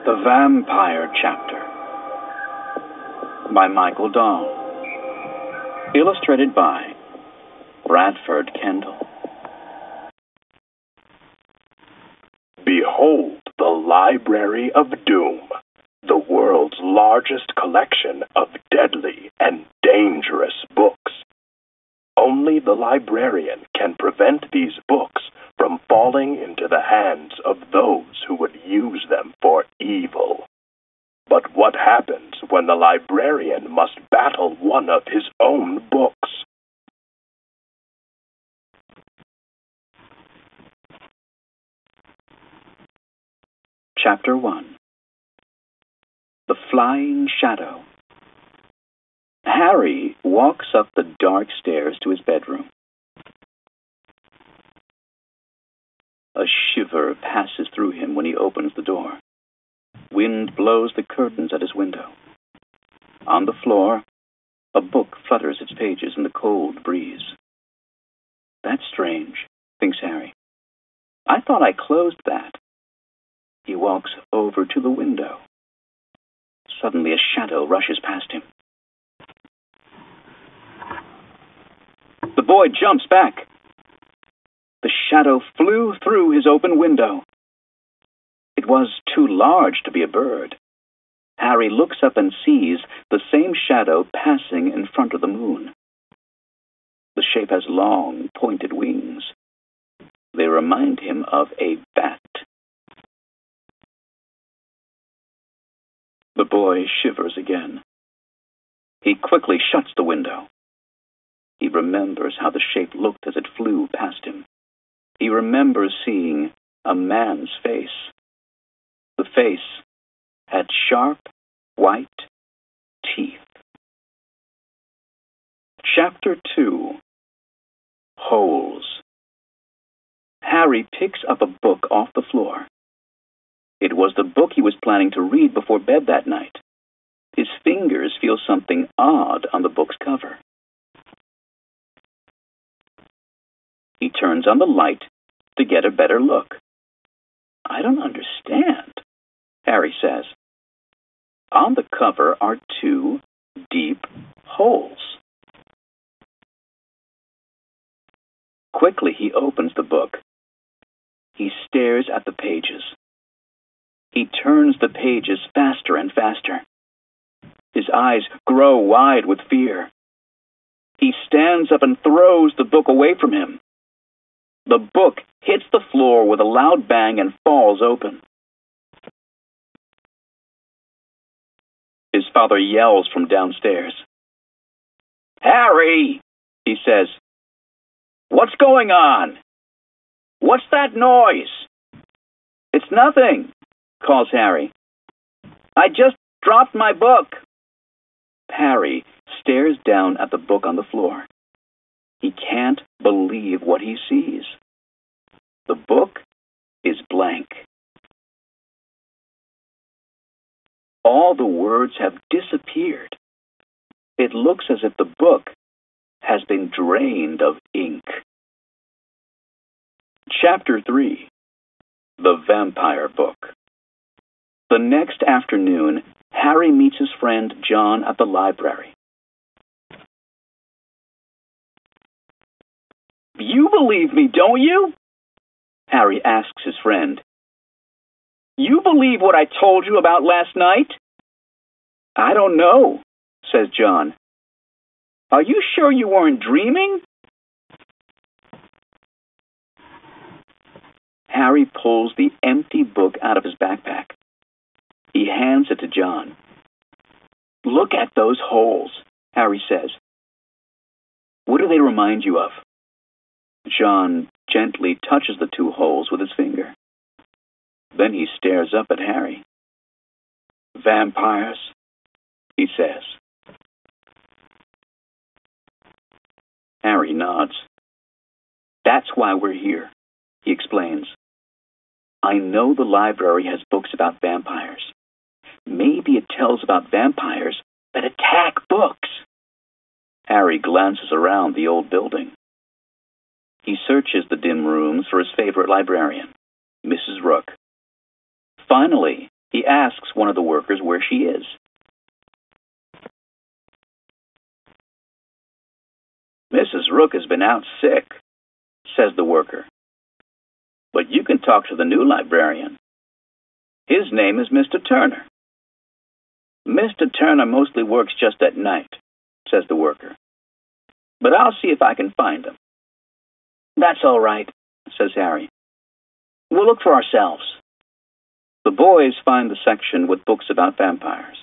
The Vampire Chapter by Michael Dahl. Illustrated by Bradford, Kendall. Behold the Library of Doom, the world's largest collection of deadly and dangerous books. Only the librarian can prevent these books from falling into the hands of those who would use them for evil. But what happens when the librarian must battle one of his own books? Chapter 1. The Flying Shadow. Harry walks up the dark stairs to his bedroom. A shiver passes through him when he opens the door. Wind blows the curtains at his window. On the floor, a book flutters its pages in the cold breeze. That's strange, thinks Harry. I thought I closed that. He walks over to the window. Suddenly a shadow rushes past him. The boy jumps back. The shadow flew through his open window. It was too large to be a bird. Harry looks up and sees the same shadow passing in front of the moon. The shape has long, pointed wings. They remind him of a bat. The boy shivers again. He quickly shuts the window. He remembers how the shape looked as it flew past him. He remembers seeing a man's face. The face had sharp, white teeth. Chapter 2. Holes. Harry picks up a book off the floor. It was the book he was planning to read before bed that night. His fingers feel something odd on the book's cover. He turns on the light to get a better look. I don't understand, Harry says. On the cover are 2 deep holes. Quickly he opens the book. He stares at the pages. He turns the pages faster and faster. His eyes grow wide with fear. He stands up and throws the book away from him. The book hits the floor with a loud bang and falls open. His father yells from downstairs. "Harry," he says. "What's going on? What's that noise?" "It's nothing," calls Harry. "I just dropped my book." Harry stares down at the book on the floor. He can't believe what he sees. The book is blank. All the words have disappeared. It looks as if the book has been drained of ink. Chapter 3. The Vampire Book. The next afternoon, Harry meets his friend John at the library. "You believe me, don't you?" Harry asks his friend. "You believe what I told you about last night?" "I don't know," says John. "Are you sure you weren't dreaming?" Harry pulls the empty book out of his backpack. He hands it to John. "Look at those holes," Harry says. "What do they remind you of?" John gently touches the 2 holes with his finger. Then he stares up at Harry. "Vampires," he says. Harry nods. "That's why we're here," he explains. "I know the library has books about vampires. Maybe it tells about vampires that attack books." Harry glances around the old building. He searches the dim rooms for his favorite librarian, Mrs. Rook. Finally, He asks one of the workers where she is. "Mrs. Rook has been out sick," says the worker. "But you can talk to the new librarian. His name is Mr. Turner." "Mr. Turner mostly works just at night," says the worker. "But I'll see if I can find him." "That's all right," says Harry. "We'll look for ourselves." The boys find the section with books about vampires.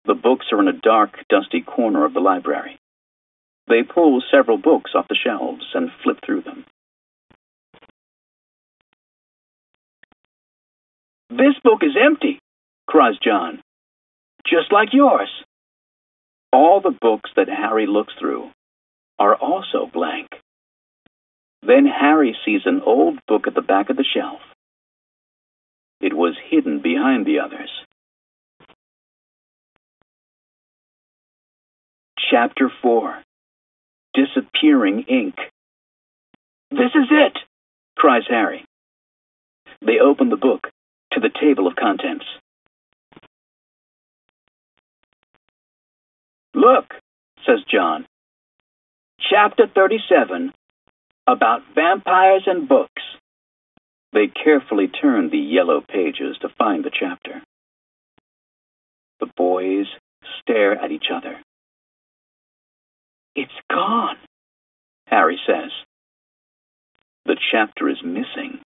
The books are in a dark, dusty corner of the library. They pull several books off the shelves and flip through them. "This book is empty," cries John. "Just like yours." All the books that Harry looks through are also blank. Then Harry sees an old book at the back of the shelf. It was hidden behind the others. Chapter 4. Disappearing Ink. "This is it," cries Harry. They open the book to the table of contents. "Look," says John. "Chapter 37, about vampires and books." They carefully turn the yellow pages to find the chapter. The boys stare at each other. "It's gone," Harry says. The chapter is missing.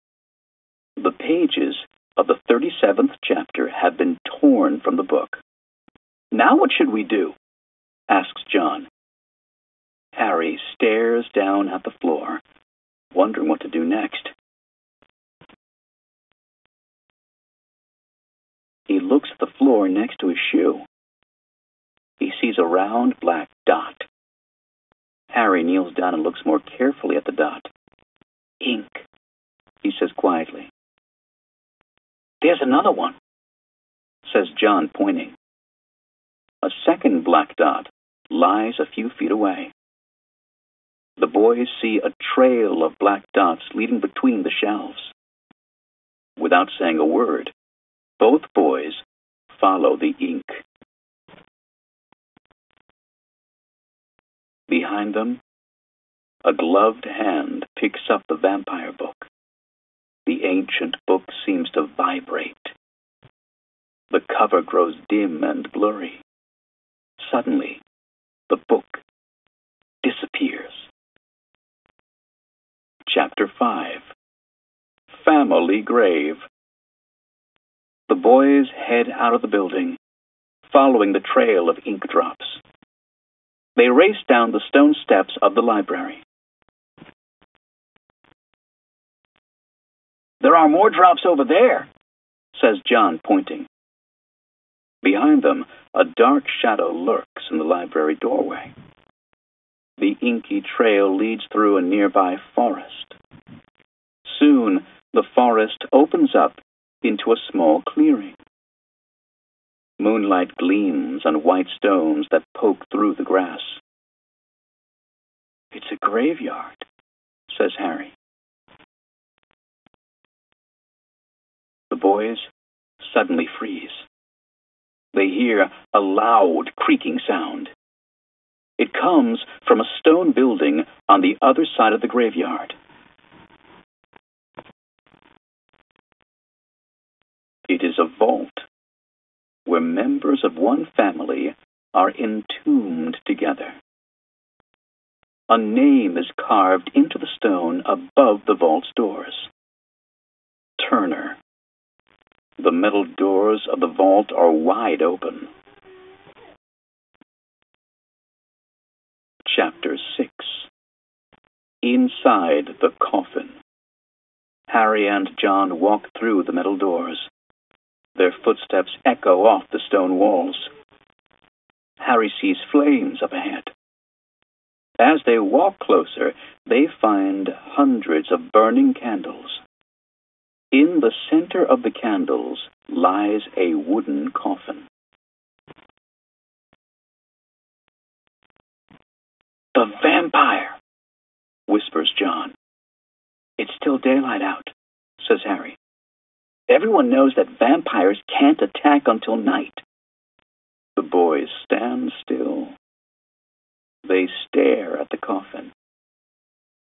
The pages of the 37th chapter have been torn from the book. "Now what should we do?" asks John. Harry stares down at the floor, wondering what to do next. He looks at the floor next to his shoe. He sees a round black dot. Harry kneels down and looks more carefully at the dot. "Ink," he says quietly. "There's another one," says John, pointing. A second black dot lies a few feet away. The boys see a trail of black dots leading between the shelves. Without saying a word, both boys follow the ink. Behind them, a gloved hand picks up the vampire book. The ancient book seems to vibrate. The cover grows dim and blurry. Suddenly, the book disappears. Chapter 5. Family Grave. The boys head out of the building, following the trail of ink drops. They race down the stone steps of the library. "There are more drops over there," says John, pointing. Behind them, a dark shadow lurks in the library doorway. The inky trail leads through a nearby forest. Soon, the forest opens up into a small clearing. Moonlight gleams on white stones that poke through the grass. "It's a graveyard," says Harry. The boys suddenly freeze. They hear a loud creaking sound. It comes from a stone building on the other side of the graveyard. It is a vault where members of one family are entombed together. A name is carved into the stone above the vault's doors. Turner. The metal doors of the vault are wide open. Chapter 6. Inside the coffin. Harry and John walk through the metal doors. Their footsteps echo off the stone walls. Harry sees flames up ahead. As they walk closer, they find hundreds of burning candles. In the center of the candles lies a wooden coffin. "The vampire," whispers John. "It's still daylight out," says Harry. Everyone knows that vampires can't attack until night. The boys stand still. They stare at the coffin.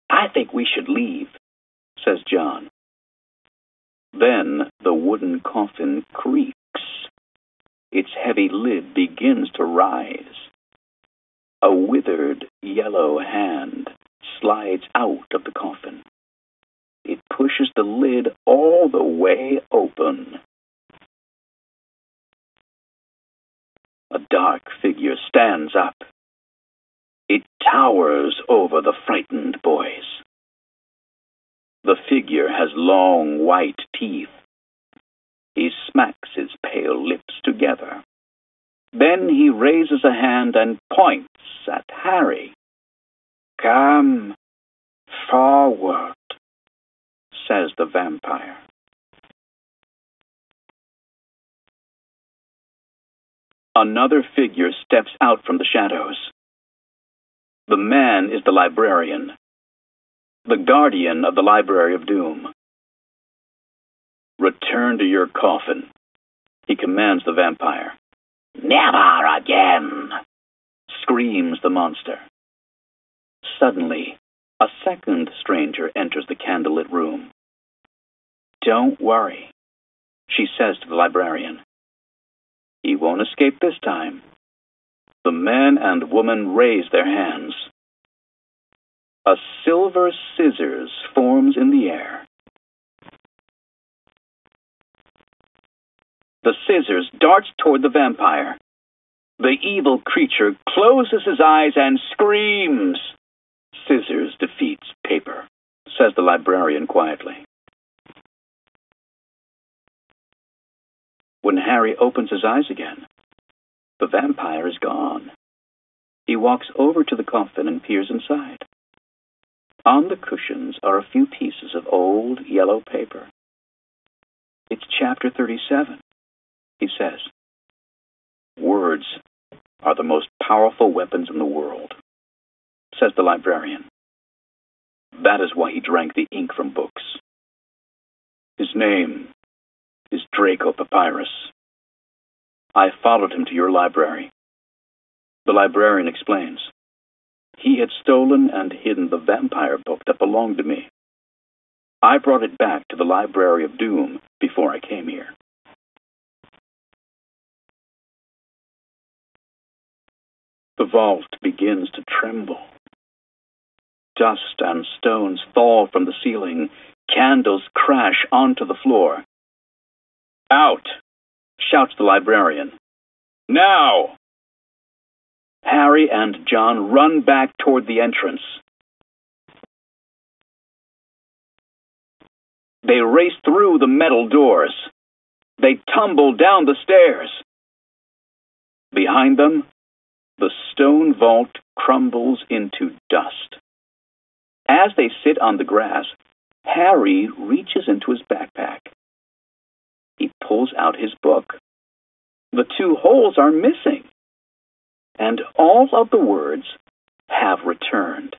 I think we should leave, says John. Then the wooden coffin creaks. Its heavy lid begins to rise. A withered yellow hand slides out of the coffin. It pushes the lid all the way open. A dark figure stands up. It towers over the frightened boys. The figure has long white teeth. He smacks his pale lips together. Then he raises a hand and points at Harry. Come forward, says the vampire. Another figure steps out from the shadows. The man is the librarian, the guardian of the Library of Doom. Return to your coffin, he commands the vampire. Never again, screams the monster. Suddenly, a second stranger enters the candlelit room. Don't worry, she says to the librarian. He won't escape this time. The man and woman raise their hands. A silver scissors forms in the air. The scissors darts toward the vampire. The evil creature closes his eyes and screams. Scissors defeats paper, says the librarian quietly. When Harry opens his eyes again, the vampire is gone. He walks over to the coffin and peers inside. On the cushions are a few pieces of old yellow paper. It's chapter 37, he says. Words are the most powerful weapons in the world, says the librarian. That is why he drank the ink from books. His name is Draco Papyrus. I followed him to your library. The librarian explains. He had stolen and hidden the vampire book that belonged to me. I brought it back to the Library of Doom before I came here. The vault begins to tremble. Dust and stones fall from the ceiling. Candles crash onto the floor. Out! Shouts the librarian. Now! Harry and John run back toward the entrance. They race through the metal doors. They tumble down the stairs. Behind them, the stone vault crumbles into dust. As they sit on the grass, Harry reaches into his backpack. He pulls out his book. The two holes are missing, and all of the words have returned.